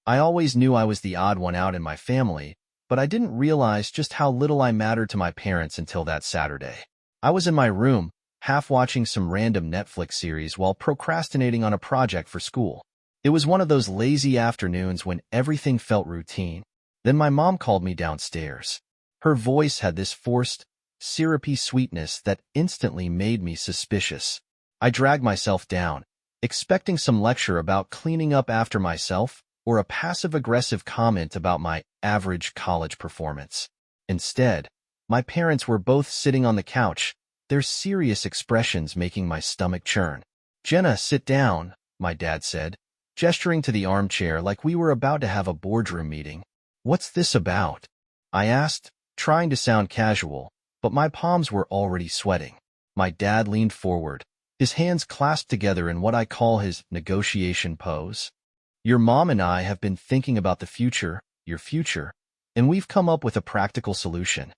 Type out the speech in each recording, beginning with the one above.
I always knew I was the odd one out in my family, but I didn't realize just how little I mattered to my parents until that Saturday. I was in my room, half watching some random Netflix series while procrastinating on a project for school. It was one of those lazy afternoons when everything felt routine. Then my mom called me downstairs. Her voice had this forced, syrupy sweetness that instantly made me suspicious. I dragged myself down, expecting some lecture about cleaning up after myself or a passive-aggressive comment about my average college performance. Instead, my parents were both sitting on the couch, their serious expressions making my stomach churn. "Jenna, sit down," my dad said, gesturing to the armchair like we were about to have a boardroom meeting. "What's this about?" I asked, trying to sound casual, but my palms were already sweating. My dad leaned forward, his hands clasped together in what I call his negotiation pose. "Your mom and I have been thinking about the future, your future, and we've come up with a practical solution."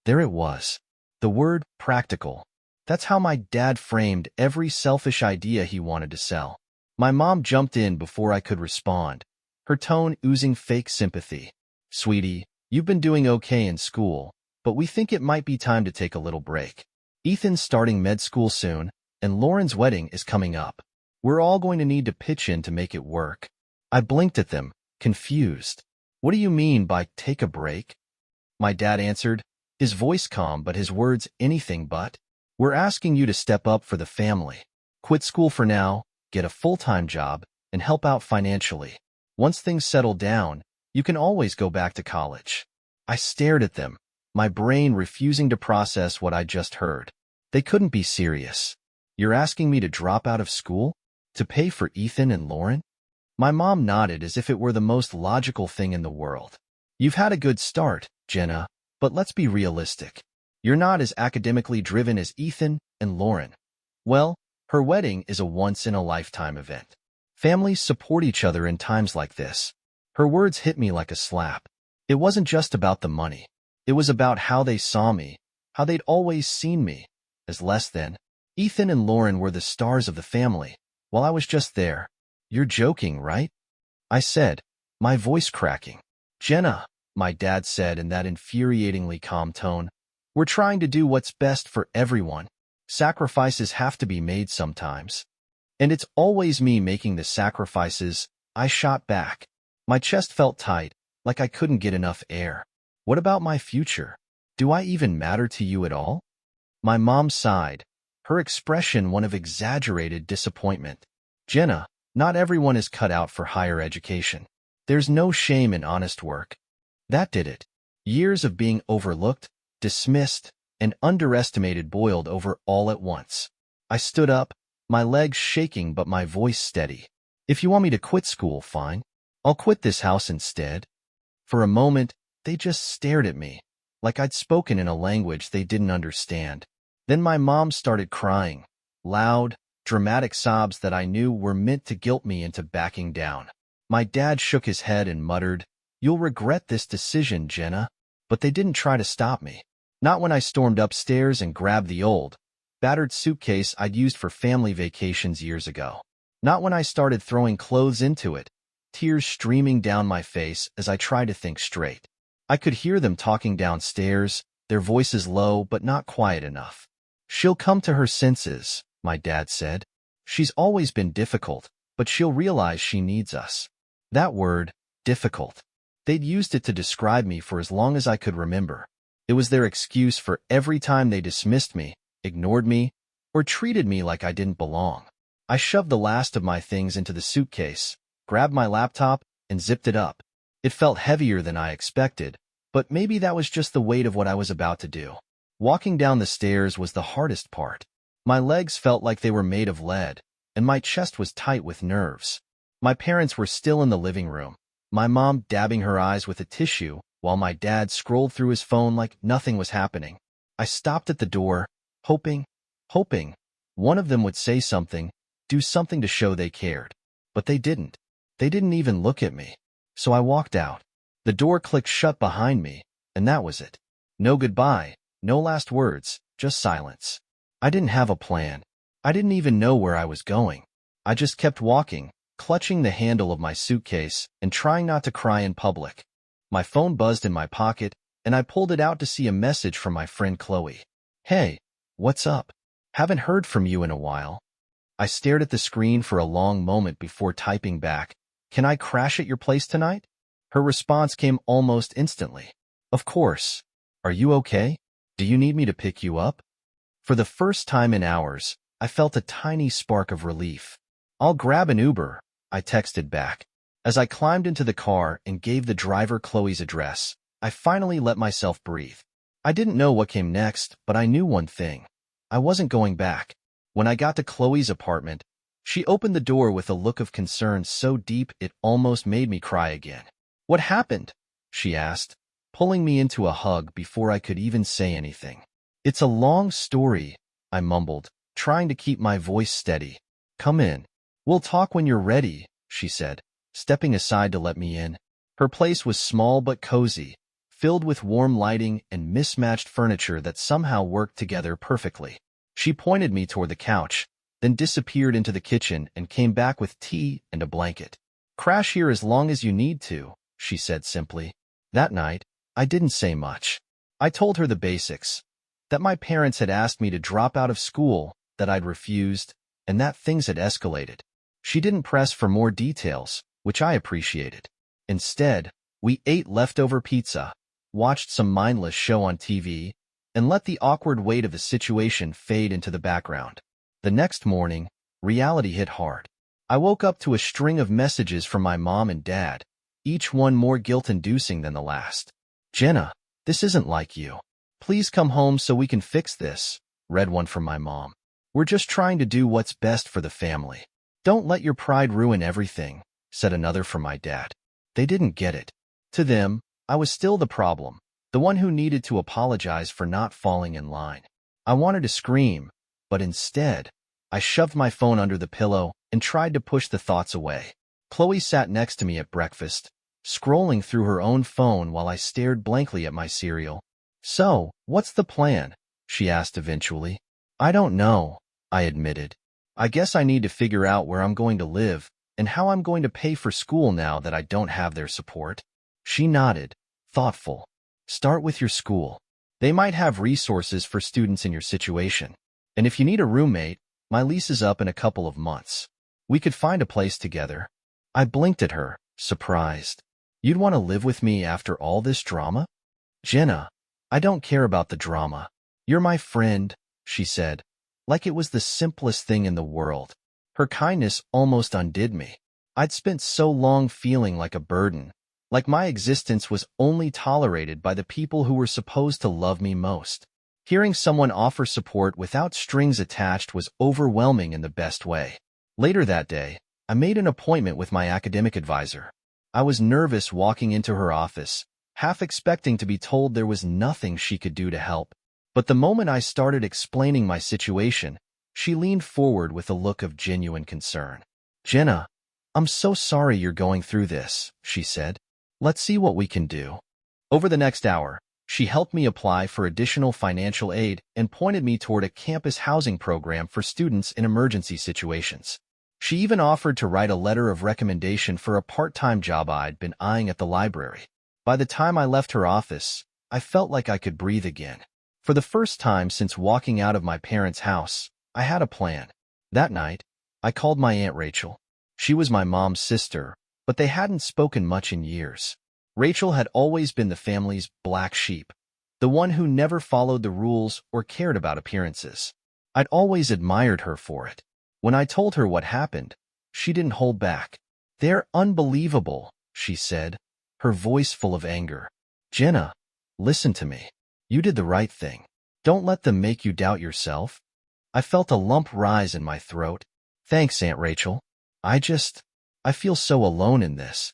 There it was. The word practical. That's how my dad framed every selfish idea he wanted to sell. My mom jumped in before I could respond, her tone oozing fake sympathy. "Sweetie, you've been doing okay in school, but we think it might be time to take a little break. Ethan's starting med school soon, and Lauren's wedding is coming up. We're all going to need to pitch in to make it work." I blinked at them, confused. "What do you mean by take a break?" My dad answered, his voice calm but his words anything but. "We're asking you to step up for the family. Quit school for now, get a full-time job, and help out financially. Once things settle down, you can always go back to college." I stared at them, my brain refusing to process what I just heard. They couldn't be serious. "You're asking me to drop out of school? To pay for Ethan and Lauren?" My mom nodded as if it were the most logical thing in the world. "You've had a good start, Jenna, but let's be realistic. You're not as academically driven as Ethan and Lauren. Well, her wedding is a once-in-a-lifetime event. Families support each other in times like this." Her words hit me like a slap. It wasn't just about the money. It was about how they saw me, how they'd always seen me, as less than. Ethan and Lauren were the stars of the family, while I was just there. "You're joking, right?" I said, my voice cracking. "Jenna," my dad said in that infuriatingly calm tone, "we're trying to do what's best for everyone. Sacrifices have to be made sometimes." "And it's always me making the sacrifices," I shot back. My chest felt tight, like I couldn't get enough air. "What about my future? Do I even matter to you at all?" My mom sighed, her expression one of exaggerated disappointment. "Jenna, not everyone is cut out for higher education. There's no shame in honest work." That did it. Years of being overlooked, dismissed, and underestimated boiled over all at once. I stood up, my legs shaking but my voice steady. "If you want me to quit school, fine. I'll quit this house instead." For a moment, they just stared at me, like I'd spoken in a language they didn't understand. Then my mom started crying, loud, dramatic sobs that I knew were meant to guilt me into backing down. My dad shook his head and muttered, "You'll regret this decision, Jenna." But they didn't try to stop me. Not when I stormed upstairs and grabbed the old, battered suitcase I'd used for family vacations years ago. Not when I started throwing clothes into it, tears streaming down my face as I tried to think straight. I could hear them talking downstairs, their voices low but not quiet enough. "She'll come to her senses," my dad said. "She's always been difficult, but she'll realize she needs us." That word, difficult. They'd used it to describe me for as long as I could remember. It was their excuse for every time they dismissed me, ignored me, or treated me like I didn't belong. I shoved the last of my things into the suitcase, grabbed my laptop, and zipped it up. It felt heavier than I expected, but maybe that was just the weight of what I was about to do. Walking down the stairs was the hardest part. My legs felt like they were made of lead, and my chest was tight with nerves. My parents were still in the living room, my mom dabbing her eyes with a tissue, while my dad scrolled through his phone like nothing was happening. I stopped at the door, hoping one of them would say something, do something to show they cared. But they didn't. They didn't even look at me. So I walked out. The door clicked shut behind me, and that was it. No goodbye, no last words, just silence. I didn't have a plan. I didn't even know where I was going. I just kept walking, clutching the handle of my suitcase and trying not to cry in public. My phone buzzed in my pocket, and I pulled it out to see a message from my friend Chloe. "Hey, what's up? Haven't heard from you in a while." I stared at the screen for a long moment before typing back, "Can I crash at your place tonight?" Her response came almost instantly. "Of course. Are you okay? Do you need me to pick you up?" For the first time in hours, I felt a tiny spark of relief. "I'll grab an Uber," I texted back. As I climbed into the car and gave the driver Chloe's address, I finally let myself breathe. I didn't know what came next, but I knew one thing. I wasn't going back. When I got to Chloe's apartment, she opened the door with a look of concern so deep it almost made me cry again. "What happened?" she asked, pulling me into a hug before I could even say anything. "It's a long story," I mumbled, trying to keep my voice steady. "Come in. We'll talk when you're ready," she said, stepping aside to let me in. Her place was small but cozy, filled with warm lighting and mismatched furniture that somehow worked together perfectly. She pointed me toward the couch, then disappeared into the kitchen and came back with tea and a blanket. "Crash here as long as you need to," she said simply. That night, I didn't say much. I told her the basics, that my parents had asked me to drop out of school, that I'd refused, and that things had escalated. She didn't press for more details, which I appreciated. Instead, we ate leftover pizza, watched some mindless show on TV, and let the awkward weight of the situation fade into the background. The next morning, reality hit hard. I woke up to a string of messages from my mom and dad, each one more guilt-inducing than the last. "Jenna, this isn't like you. Please come home so we can fix this," read one from my mom. "We're just trying to do what's best for the family. Don't let your pride ruin everything," said another from my dad. They didn't get it. To them, I was still the problem, the one who needed to apologize for not falling in line. I wanted to scream, but instead, I shoved my phone under the pillow and tried to push the thoughts away. Chloe sat next to me at breakfast, scrolling through her own phone while I stared blankly at my cereal. "So, what's the plan?" she asked eventually. "I don't know," I admitted. "I guess I need to figure out where I'm going to live and how I'm going to pay for school now that I don't have their support." She nodded, thoughtful. "Start with your school. They might have resources for students in your situation. And if you need a roommate, my lease is up in a couple of months. We could find a place together." I blinked at her, surprised. "You'd want to live with me after all this drama?" "Jenna, I don't care about the drama. You're my friend," she said, like it was the simplest thing in the world. Her kindness almost undid me. I'd spent so long feeling like a burden, like my existence was only tolerated by the people who were supposed to love me most. Hearing someone offer support without strings attached was overwhelming in the best way. Later that day, I made an appointment with my academic advisor. I was nervous walking into her office, half expecting to be told there was nothing she could do to help. But the moment I started explaining my situation, she leaned forward with a look of genuine concern. "Jenna, I'm so sorry you're going through this," she said. "Let's see what we can do." Over the next hour, she helped me apply for additional financial aid and pointed me toward a campus housing program for students in emergency situations. She even offered to write a letter of recommendation for a part-time job I'd been eyeing at the library. By the time I left her office, I felt like I could breathe again. For the first time since walking out of my parents' house, I had a plan. That night, I called my Aunt Rachel. She was my mom's sister, but they hadn't spoken much in years. Rachel had always been the family's black sheep, the one who never followed the rules or cared about appearances. I'd always admired her for it. When I told her what happened, she didn't hold back. "They're unbelievable," she said, her voice full of anger. "Jenna, listen to me. You did the right thing. Don't let them make you doubt yourself." I felt a lump rise in my throat. "Thanks, Aunt Rachel. I feel so alone in this."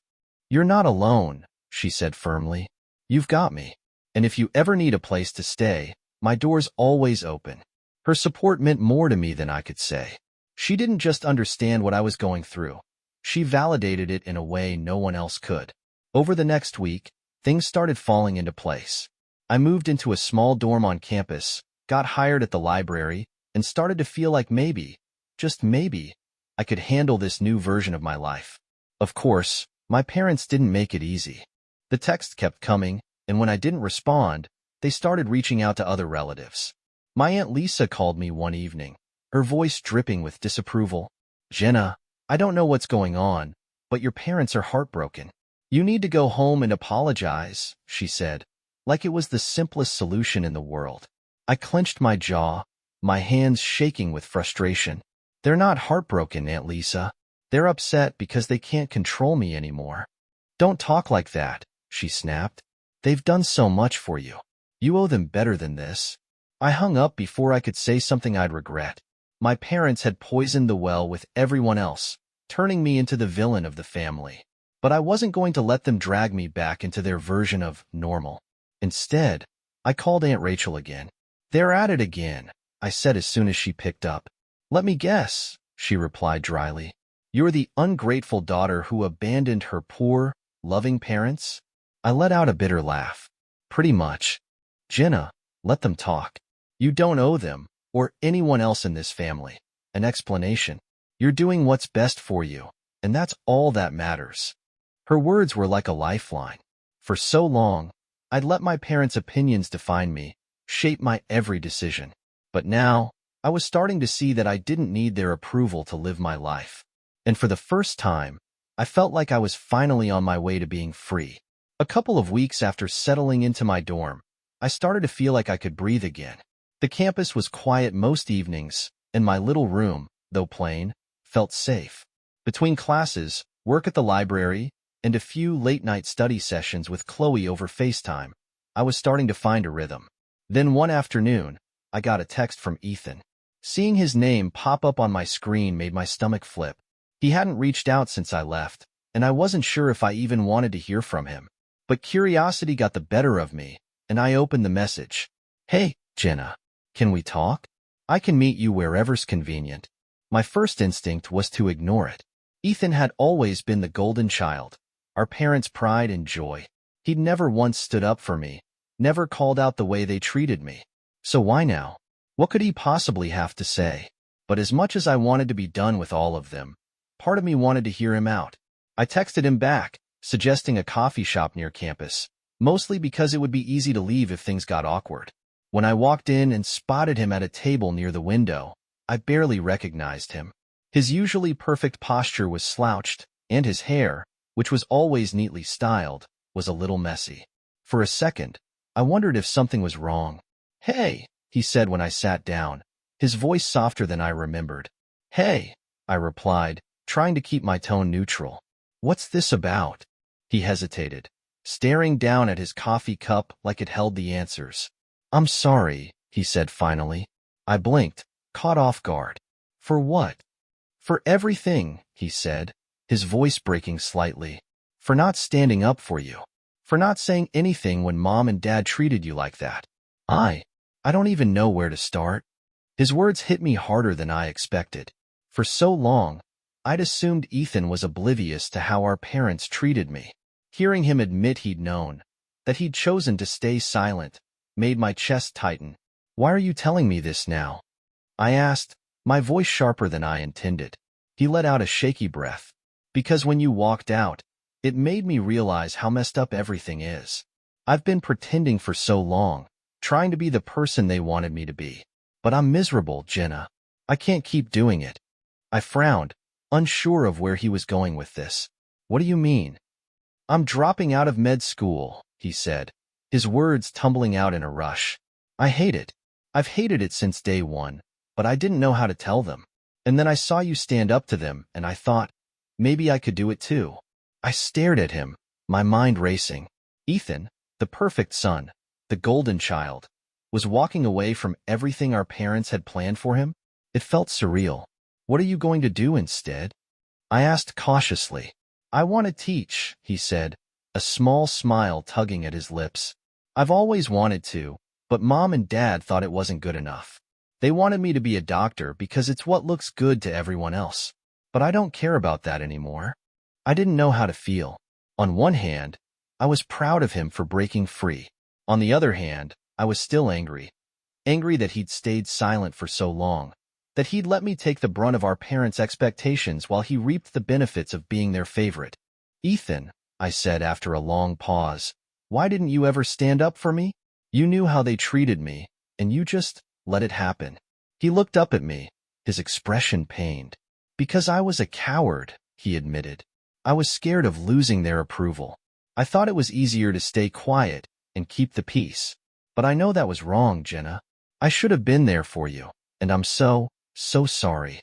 "You're not alone," she said firmly. "You've got me. And if you ever need a place to stay, my door's always open." Her support meant more to me than I could say. She didn't just understand what I was going through. She validated it in a way no one else could. Over the next week, things started falling into place. I moved into a small dorm on campus, got hired at the library, and started to feel like maybe, just maybe, I could handle this new version of my life. Of course, my parents didn't make it easy. The text kept coming, and when I didn't respond, they started reaching out to other relatives. My Aunt Lisa called me one evening, her voice dripping with disapproval. "Jenna, I don't know what's going on, but your parents are heartbroken. You need to go home and apologize," she said, like it was the simplest solution in the world. I clenched my jaw, my hands shaking with frustration. "They're not heartbroken, Aunt Lisa. They're upset because they can't control me anymore." "Don't talk like that," she snapped. "They've done so much for you. You owe them better than this." I hung up before I could say something I'd regret. My parents had poisoned the well with everyone else, turning me into the villain of the family. But I wasn't going to let them drag me back into their version of normal. Instead, I called Aunt Rachel again. "They're at it again," I said as soon as she picked up. "Let me guess," she replied dryly. "You're the ungrateful daughter who abandoned her poor, loving parents?" I let out a bitter laugh. "Pretty much." "Jenna, let them talk. You don't owe them, or anyone else in this family, an explanation. You're doing what's best for you, and that's all that matters." Her words were like a lifeline. For so long, I'd let my parents' opinions define me, shape my every decision. But now, I was starting to see that I didn't need their approval to live my life. And for the first time, I felt like I was finally on my way to being free. A couple of weeks after settling into my dorm, I started to feel like I could breathe again. The campus was quiet most evenings, and my little room, though plain, felt safe. Between classes, work at the library, and a few late-night study sessions with Chloe over FaceTime, I was starting to find a rhythm. Then one afternoon, I got a text from Ethan. Seeing his name pop up on my screen made my stomach flip. He hadn't reached out since I left, and I wasn't sure if I even wanted to hear from him. But curiosity got the better of me, and I opened the message. "Hey, Jenna. Can we talk? I can meet you wherever's convenient." My first instinct was to ignore it. Ethan had always been the golden child, our parents' pride and joy. He'd never once stood up for me, never called out the way they treated me. So why now? What could he possibly have to say? But as much as I wanted to be done with all of them, part of me wanted to hear him out. I texted him back, suggesting a coffee shop near campus, mostly because it would be easy to leave if things got awkward. When I walked in and spotted him at a table near the window, I barely recognized him. His usually perfect posture was slouched, and his hair, which was always neatly styled, was a little messy. For a second, I wondered if something was wrong. "Hey," he said when I sat down, his voice softer than I remembered. "Hey," I replied, trying to keep my tone neutral. "What's this about?" He hesitated, staring down at his coffee cup like it held the answers. "I'm sorry," he said finally. I blinked, caught off guard. "For what?" "For everything," he said, his voice breaking slightly. "For not standing up for you. For not saying anything when Mom and Dad treated you like that. I don't even know where to start." His words hit me harder than I expected. For so long, I'd assumed Ethan was oblivious to how our parents treated me. Hearing him admit he'd known, that he'd chosen to stay silent, made my chest tighten. "Why are you telling me this now?" I asked, my voice sharper than I intended. He let out a shaky breath. "Because when you walked out, it made me realize how messed up everything is. I've been pretending for so long, trying to be the person they wanted me to be. But I'm miserable, Jenna. I can't keep doing it." I frowned, unsure of where he was going with this. "What do you mean?" "I'm dropping out of med school," he said, his words tumbling out in a rush. "I hate it. I've hated it since day one, but I didn't know how to tell them. And then I saw you stand up to them, and I thought, maybe I could do it too." I stared at him, my mind racing. Ethan, the perfect son, the golden child, was walking away from everything our parents had planned for him. It felt surreal. "What are you going to do instead?" I asked cautiously. "I want to teach," he said, a small smile tugging at his lips. "I've always wanted to, but Mom and Dad thought it wasn't good enough. They wanted me to be a doctor because it's what looks good to everyone else. But I don't care about that anymore." I didn't know how to feel. On one hand, I was proud of him for breaking free. On the other hand, I was still angry. Angry that he'd stayed silent for so long, that he'd let me take the brunt of our parents' expectations while he reaped the benefits of being their favorite. "Ethan," I said after a long pause, "why didn't you ever stand up for me? You knew how they treated me, and you just let it happen." He looked up at me, his expression pained. "Because I was a coward," he admitted. "I was scared of losing their approval. I thought it was easier to stay quiet and keep the peace. But I know that was wrong, Jenna. I should have been there for you, and I'm so sorry."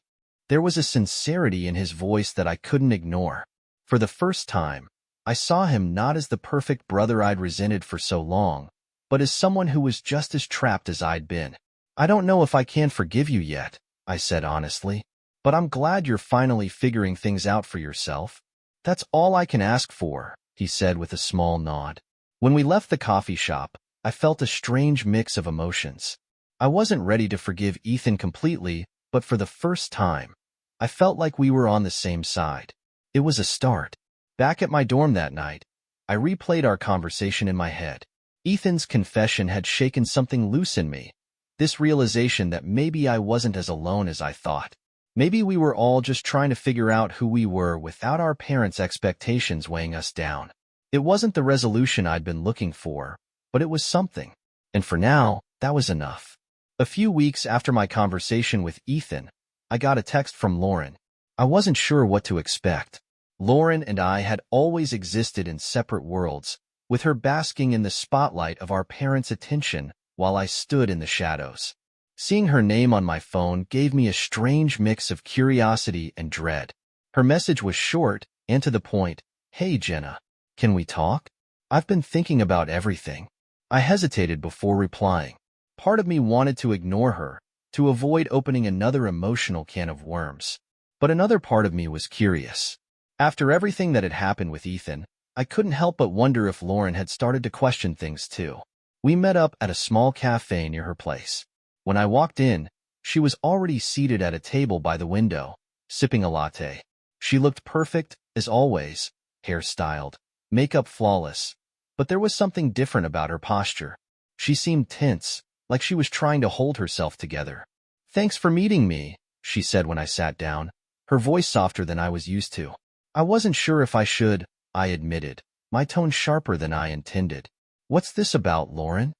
There was a sincerity in his voice that I couldn't ignore. For the first time, I saw him not as the perfect brother I'd resented for so long, but as someone who was just as trapped as I'd been. "I don't know if I can forgive you yet," I said honestly, "but I'm glad you're finally figuring things out for yourself." "That's all I can ask for," he said with a small nod. When we left the coffee shop, I felt a strange mix of emotions. I wasn't ready to forgive Ethan completely, but for the first time, I felt like we were on the same side. It was a start. Back at my dorm that night, I replayed our conversation in my head. Ethan's confession had shaken something loose in me. This realization that maybe I wasn't as alone as I thought. Maybe we were all just trying to figure out who we were without our parents' expectations weighing us down. It wasn't the resolution I'd been looking for, but it was something. And for now, that was enough. A few weeks after my conversation with Ethan, I got a text from Lauren. I wasn't sure what to expect. Lauren and I had always existed in separate worlds, with her basking in the spotlight of our parents' attention while I stood in the shadows. Seeing her name on my phone gave me a strange mix of curiosity and dread. Her message was short and to the point. "Hey, Jenna, can we talk? I've been thinking about everything." I hesitated before replying. Part of me wanted to ignore her, to avoid opening another emotional can of worms. But another part of me was curious. After everything that had happened with Ethan, I couldn't help but wonder if Lauren had started to question things too. We met up at a small cafe near her place. When I walked in, she was already seated at a table by the window, sipping a latte. She looked perfect, as always, hairstyled, makeup flawless, but there was something different about her posture. She seemed tense, like she was trying to hold herself together. "Thanks for meeting me," she said when I sat down, her voice softer than I was used to. "I wasn't sure if I should," I admitted, my tone sharper than I intended. "What's this about, Lauren?"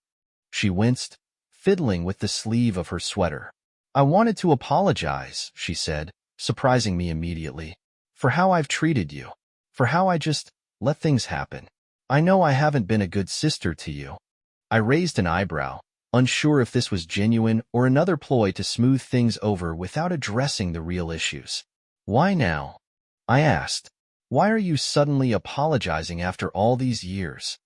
She winced, fiddling with the sleeve of her sweater. "I wanted to apologize," she said, surprising me immediately, "for how I've treated you, for how I just let things happen. I know I haven't been a good sister to you." I raised an eyebrow, unsure if this was genuine or another ploy to smooth things over without addressing the real issues. "Why now?" I asked. "Why are you suddenly apologizing after all these years?"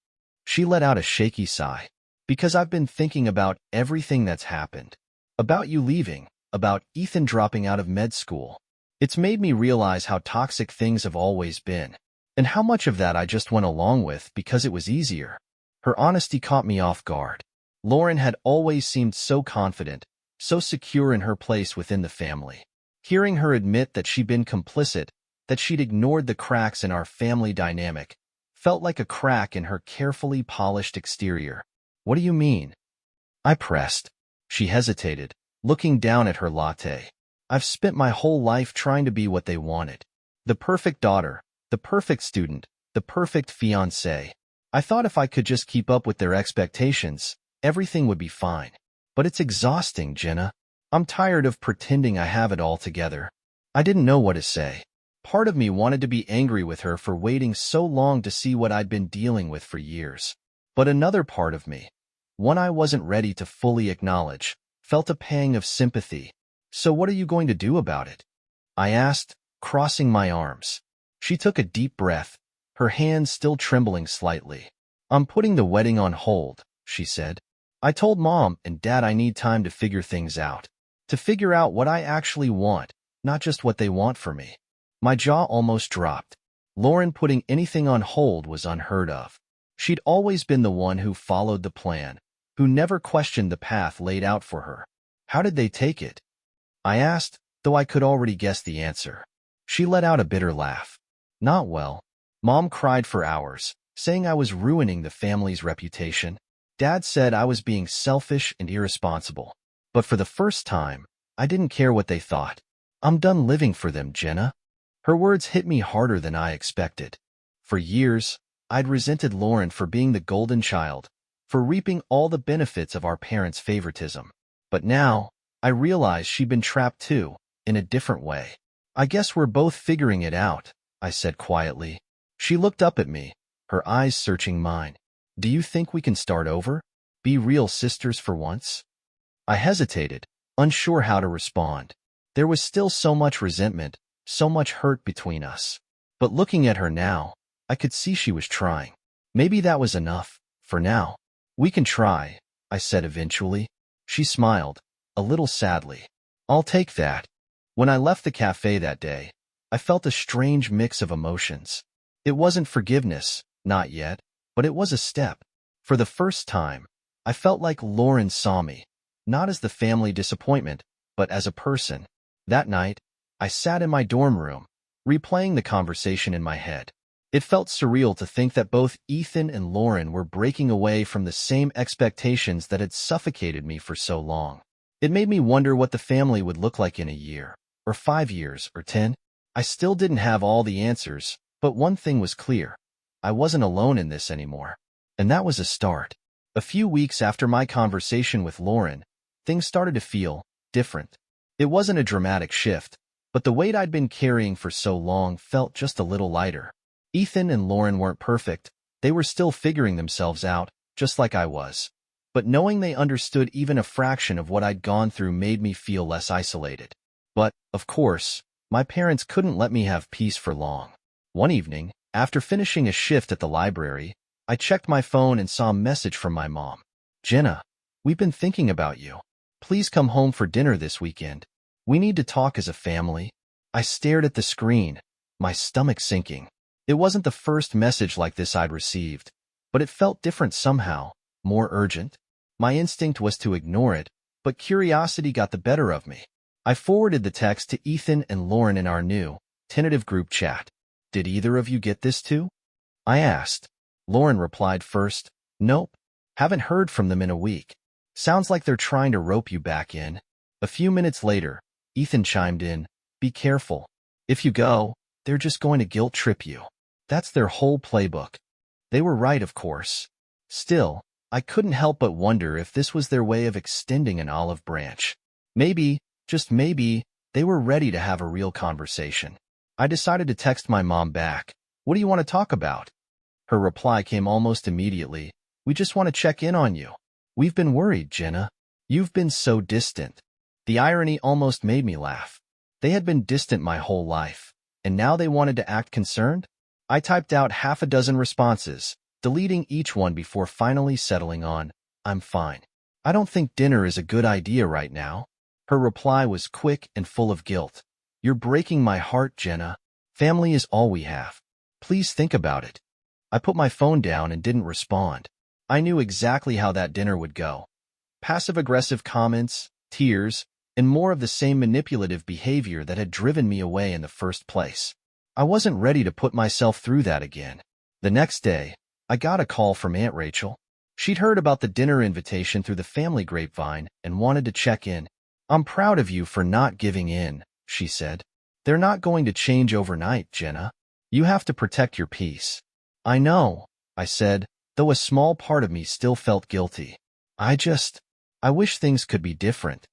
She let out a shaky sigh. "Because I've been thinking about everything that's happened. About you leaving, about Ethan dropping out of med school. It's made me realize how toxic things have always been, and how much of that I just went along with because it was easier." Her honesty caught me off guard. Lauren had always seemed so confident, so secure in her place within the family. Hearing her admit that she'd been complicit, that she'd ignored the cracks in our family dynamic, felt like a crack in her carefully polished exterior. "What do you mean?" I pressed. She hesitated, looking down at her latte. "I've spent my whole life trying to be what they wanted. The perfect daughter, the perfect student, the perfect fiancée. I thought if I could just keep up with their expectations, everything would be fine. But it's exhausting, Jenna. I'm tired of pretending I have it all together." I didn't know what to say. Part of me wanted to be angry with her for waiting so long to see what I'd been dealing with for years. But another part of me, one I wasn't ready to fully acknowledge, felt a pang of sympathy. "So what are you going to do about it?" I asked, crossing my arms. She took a deep breath, her hands still trembling slightly. "I'm putting the wedding on hold," she said. "I told Mom and Dad I need time to figure things out. To figure out what I actually want, not just what they want for me." My jaw almost dropped. Lauren putting anything on hold was unheard of. She'd always been the one who followed the plan, who never questioned the path laid out for her. "How did they take it?" I asked, though I could already guess the answer. She let out a bitter laugh. "Not well. Mom cried for hours, saying I was ruining the family's reputation. Dad said I was being selfish and irresponsible. But for the first time, I didn't care what they thought. I'm done living for them, Jenna. Her words hit me harder than I expected. For years, I'd resented Lauren for being the golden child, for reaping all the benefits of our parents' favoritism. But now, I realized she'd been trapped too, in a different way. I guess we're both figuring it out, I said quietly. She looked up at me, her eyes searching mine. Do you think we can start over? Be real sisters for once? I hesitated, unsure how to respond. There was still so much resentment, so much hurt between us. But looking at her now, I could see she was trying. Maybe that was enough, for now. We can try, I said eventually. She smiled, a little sadly. I'll take that. When I left the cafe that day, I felt a strange mix of emotions. It wasn't forgiveness, not yet, but it was a step. For the first time, I felt like Lauren saw me, not as the family disappointment, but as a person. That night, I sat in my dorm room, replaying the conversation in my head. It felt surreal to think that both Ethan and Lauren were breaking away from the same expectations that had suffocated me for so long. It made me wonder what the family would look like in a year, or 5 years, or 10. I still didn't have all the answers, but one thing was clear. I wasn't alone in this anymore. And that was a start. A few weeks after my conversation with Lauren, things started to feel different. It wasn't a dramatic shift, but the weight I'd been carrying for so long felt just a little lighter. Ethan and Lauren weren't perfect. They were still figuring themselves out, just like I was. But knowing they understood even a fraction of what I'd gone through made me feel less isolated. But, of course, my parents couldn't let me have peace for long. One evening, after finishing a shift at the library, I checked my phone and saw a message from my mom. Jenna, we've been thinking about you. Please come home for dinner this weekend. We need to talk as a family. I stared at the screen, my stomach sinking. It wasn't the first message like this I'd received, but it felt different somehow, more urgent. My instinct was to ignore it, but curiosity got the better of me. I forwarded the text to Ethan and Lauren in our new, tentative group chat. Did either of you get this too? I asked. Lauren replied first, Nope. Haven't heard from them in a week. Sounds like they're trying to rope you back in. A few minutes later, Ethan chimed in, Be careful. If you go, they're just going to guilt trip you. That's their whole playbook. They were right, of course. Still, I couldn't help but wonder if this was their way of extending an olive branch. Maybe, just maybe, they were ready to have a real conversation. I decided to text my mom back. What do you want to talk about? Her reply came almost immediately. We just want to check in on you. We've been worried, Jenna. You've been so distant. The irony almost made me laugh. They had been distant my whole life, and now they wanted to act concerned? I typed out 6 responses, deleting each one before finally settling on, I'm fine. I don't think dinner is a good idea right now. Her reply was quick and full of guilt. You're breaking my heart, Jenna. Family is all we have. Please think about it. I put my phone down and didn't respond. I knew exactly how that dinner would go. Passive-aggressive comments, tears, and more of the same manipulative behavior that had driven me away in the first place. I wasn't ready to put myself through that again. The next day, I got a call from Aunt Rachel. She'd heard about the dinner invitation through the family grapevine and wanted to check in. I'm proud of you for not giving in, she said. They're not going to change overnight, Jenna. You have to protect your peace. I know, I said, though a small part of me still felt guilty. I wish things could be different.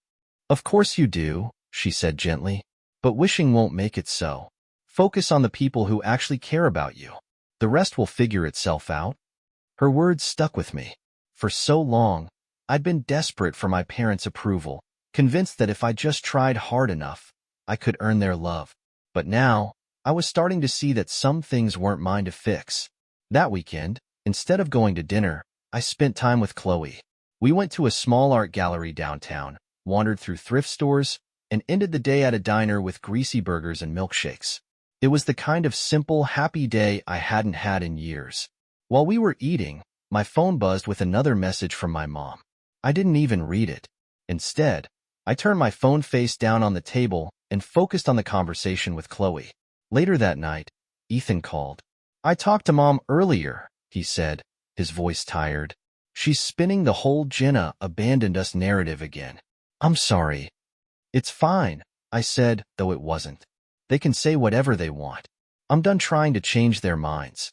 Of course you do, she said gently, but wishing won't make it so. Focus on the people who actually care about you. The rest will figure itself out. Her words stuck with me. For so long, I'd been desperate for my parents' approval, convinced that if I just tried hard enough, I could earn their love. But now, I was starting to see that some things weren't mine to fix. That weekend, instead of going to dinner, I spent time with Chloe. We went to a small art gallery downtown, wandered through thrift stores, and ended the day at a diner with greasy burgers and milkshakes. It was the kind of simple, happy day I hadn't had in years. While we were eating, my phone buzzed with another message from my mom. I didn't even read it. Instead, I turned my phone face down on the table and focused on the conversation with Chloe. Later that night, Ethan called. I talked to Mom earlier, he said, his voice tired. She's spinning the whole Jenna abandoned us narrative again. I'm sorry. It's fine, I said, though it wasn't. They can say whatever they want. I'm done trying to change their minds.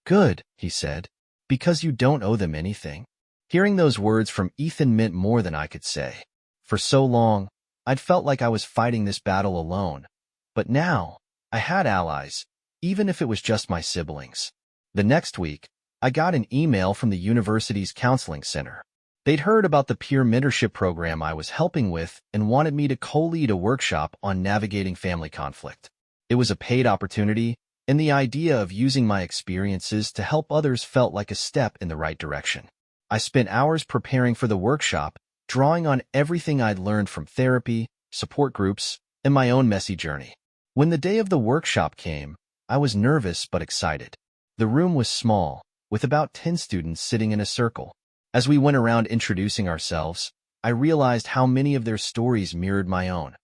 Good, he said, because you don't owe them anything. Hearing those words from Ethan meant more than I could say. For so long, I'd felt like I was fighting this battle alone. But now, I had allies, even if it was just my siblings. The next week, I got an email from the university's counseling center. They'd heard about the peer mentorship program I was helping with and wanted me to co-lead a workshop on navigating family conflict. It was a paid opportunity, and the idea of using my experiences to help others felt like a step in the right direction. I spent hours preparing for the workshop, drawing on everything I'd learned from therapy, support groups, and my own messy journey. When the day of the workshop came, I was nervous but excited. The room was small, with about 10 students sitting in a circle. As we went around introducing ourselves, I realized how many of their stories mirrored my own.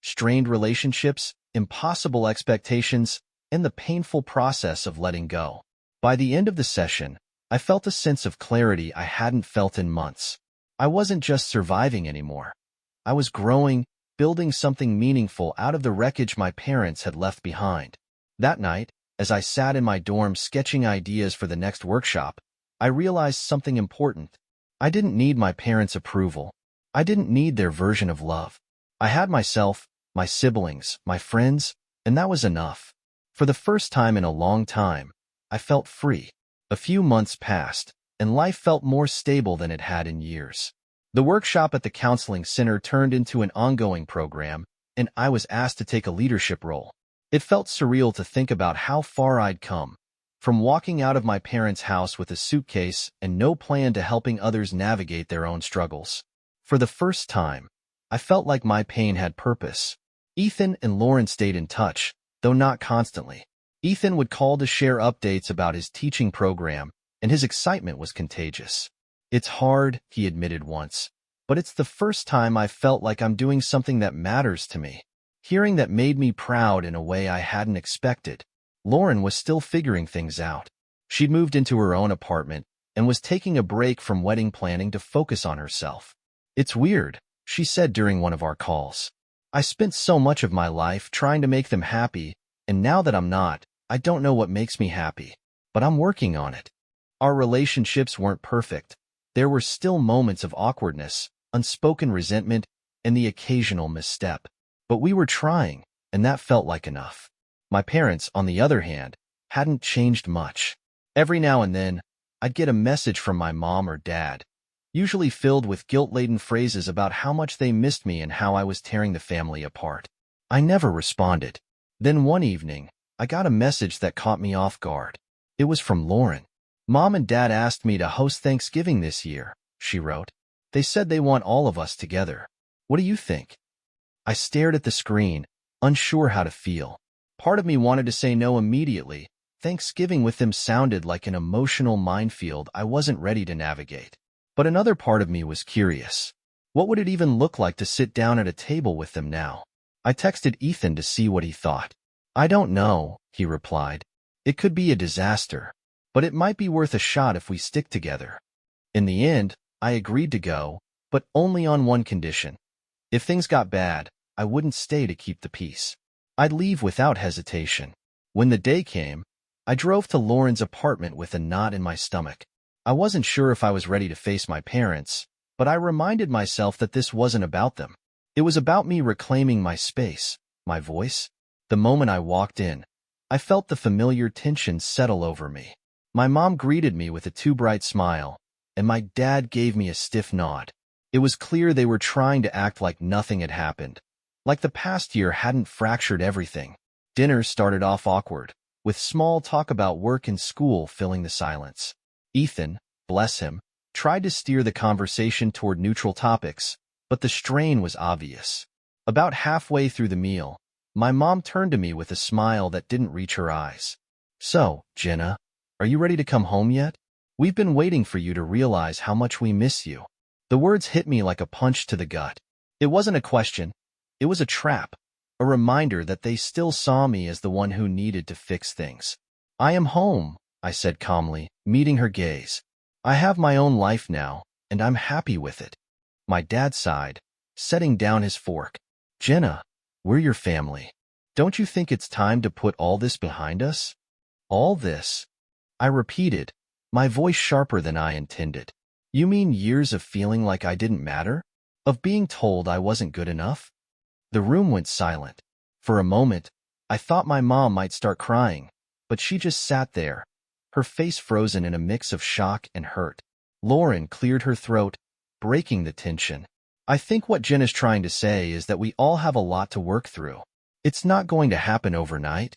Strained relationships, impossible expectations, and the painful process of letting go. By the end of the session, I felt a sense of clarity I hadn't felt in months. I wasn't just surviving anymore. I was growing, building something meaningful out of the wreckage my parents had left behind. That night, as I sat in my dorm sketching ideas for the next workshop, I realized something important. I didn't need my parents' approval. I didn't need their version of love. I had myself, my siblings, my friends, and that was enough. For the first time in a long time, I felt free. A few months passed, and life felt more stable than it had in years. The workshop at the counseling center turned into an ongoing program, and I was asked to take a leadership role. It felt surreal to think about how far I'd come, from walking out of my parents' house with a suitcase and no plan to helping others navigate their own struggles. For the first time, I felt like my pain had purpose. Ethan and Lauren stayed in touch, though not constantly. Ethan would call to share updates about his teaching program, and his excitement was contagious. It's hard, he admitted once, but it's the first time I felt like I'm doing something that matters to me. Hearing that made me proud in a way I hadn't expected. Lauren was still figuring things out. She'd moved into her own apartment and was taking a break from wedding planning to focus on herself. It's weird, she said during one of our calls. I spent so much of my life trying to make them happy, and now that I'm not, I don't know what makes me happy. But I'm working on it. Our relationships weren't perfect. There were still moments of awkwardness, unspoken resentment, and the occasional misstep. But we were trying, and that felt like enough. My parents, on the other hand, hadn't changed much. Every now and then, I'd get a message from my mom or dad, usually filled with guilt-laden phrases about how much they missed me and how I was tearing the family apart. I never responded. Then one evening, I got a message that caught me off guard. It was from Lauren. Mom and Dad asked me to host Thanksgiving this year, she wrote. They said they want all of us together. What do you think? I stared at the screen, unsure how to feel. Part of me wanted to say no immediately. Thanksgiving with them sounded like an emotional minefield I wasn't ready to navigate. But another part of me was curious. What would it even look like to sit down at a table with them now? I texted Ethan to see what he thought. I don't know, he replied. It could be a disaster, but it might be worth a shot if we stick together. In the end, I agreed to go, but only on one condition. If things got bad, I wouldn't stay to keep the peace. I'd leave without hesitation. When the day came, I drove to Lauren's apartment with a knot in my stomach. I wasn't sure if I was ready to face my parents, but I reminded myself that this wasn't about them. It was about me reclaiming my space, my voice. The moment I walked in, I felt the familiar tension settle over me. My mom greeted me with a too bright smile, and my dad gave me a stiff nod. It was clear they were trying to act like nothing had happened, like the past year hadn't fractured everything. Dinner started off awkward, with small talk about work and school filling the silence. Ethan, bless him, tried to steer the conversation toward neutral topics, but the strain was obvious. About halfway through the meal, my mom turned to me with a smile that didn't reach her eyes. So, Jenna, are you ready to come home yet? We've been waiting for you to realize how much we miss you. The words hit me like a punch to the gut. It wasn't a question. It was a trap, a reminder that they still saw me as the one who needed to fix things. I am home, I said calmly, meeting her gaze. I have my own life now, and I'm happy with it. My dad sighed, setting down his fork. Jenna, we're your family. Don't you think it's time to put all this behind us? All this? I repeated, my voice sharper than I intended. You mean years of feeling like I didn't matter? Of being told I wasn't good enough? The room went silent. For a moment, I thought my mom might start crying, but she just sat there, her face frozen in a mix of shock and hurt. Lauren cleared her throat, breaking the tension. I think what Jen is trying to say is that we all have a lot to work through. It's not going to happen overnight.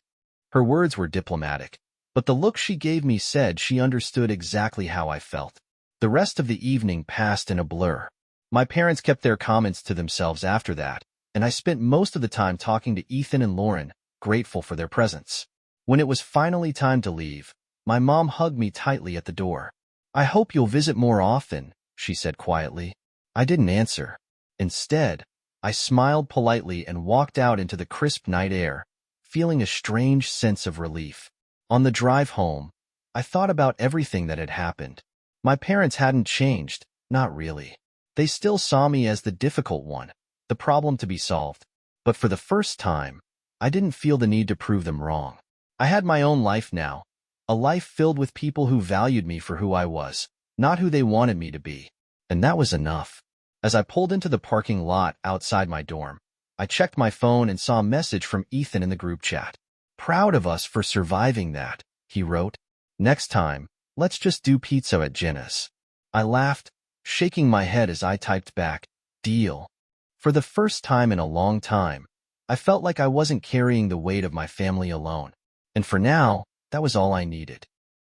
Her words were diplomatic, but the look she gave me said she understood exactly how I felt. The rest of the evening passed in a blur. My parents kept their comments to themselves after that, and I spent most of the time talking to Ethan and Lauren, grateful for their presence. When it was finally time to leave, my mom hugged me tightly at the door. I hope you'll visit more often, she said quietly. I didn't answer. Instead, I smiled politely and walked out into the crisp night air, feeling a strange sense of relief. On the drive home, I thought about everything that had happened. My parents hadn't changed, not really. They still saw me as the difficult one, the problem to be solved. But for the first time, I didn't feel the need to prove them wrong. I had my own life now, a life filled with people who valued me for who I was, not who they wanted me to be. And that was enough. As I pulled into the parking lot outside my dorm, I checked my phone and saw a message from Ethan in the group chat. Proud of us for surviving that, he wrote. Next time, let's just do pizza at Jenna's. I laughed, shaking my head as I typed back, deal. For the first time in a long time, I felt like I wasn't carrying the weight of my family alone. And for now, that was all I needed.